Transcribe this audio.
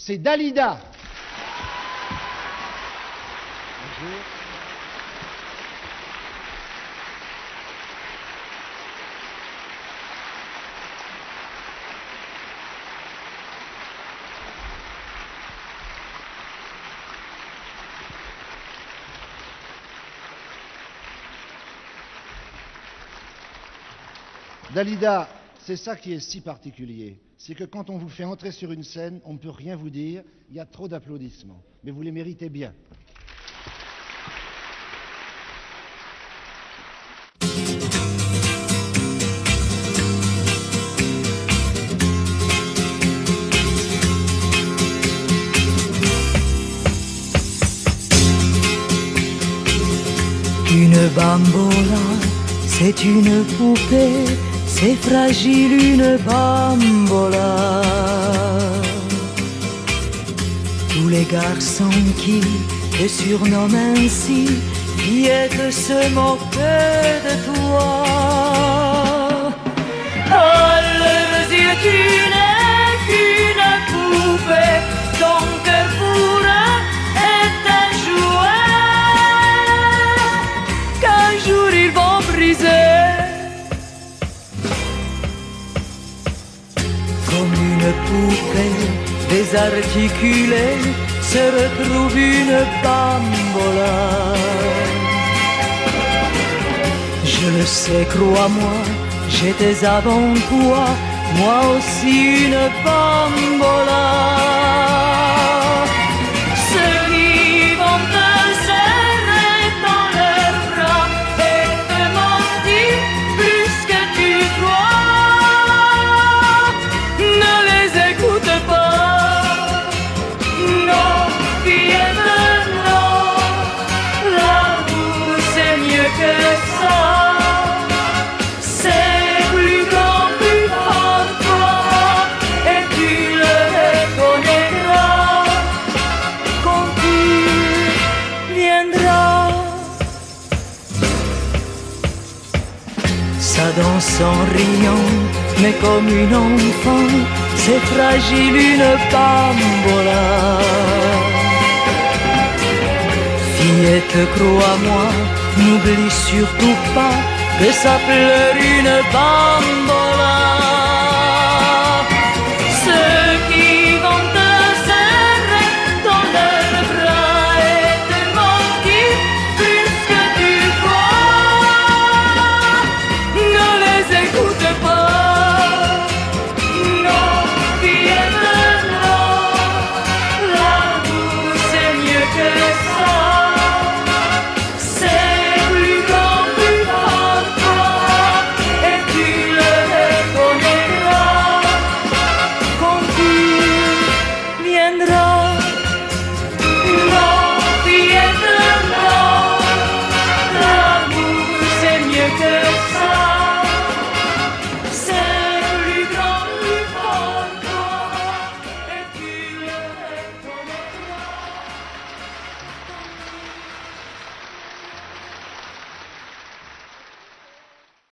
c'est Dalida. Bonjour. Dalida, c'est ça qui est si particulier. C'est que quand on vous fait entrer sur une scène, on ne peut rien vous dire, il y a trop d'applaudissements. Mais vous les méritez bien. Une bambola, c'est une poupée, c'est fragile une bambola. Tous les garçons qui te surnomment ainsi, viennent se moquer de toi. À leurs yeux, tu n'es qu'une poupée, ton cœur pour eux est un jouet qu'un jour ils vont briser. Comme une poupée désarticulée se retrouve une bambola. Je le sais, crois-moi, j'étais avant toi, moi aussi une bambola. Ceux qui vont te serrer dans leurs bras et te mentir plus que tu crois, ne les écoute pas. Non, fillette, non, l'amour c'est mieux que ça. C'est plus grand, plus fort toi, et tu le reconnaîtras quand tu viendras. Ça danse en riant, mais comme une enfant, c'est fragile une bambola. Fillette, crois-moi, n'oublie surtout pas que ça pleure une bambola.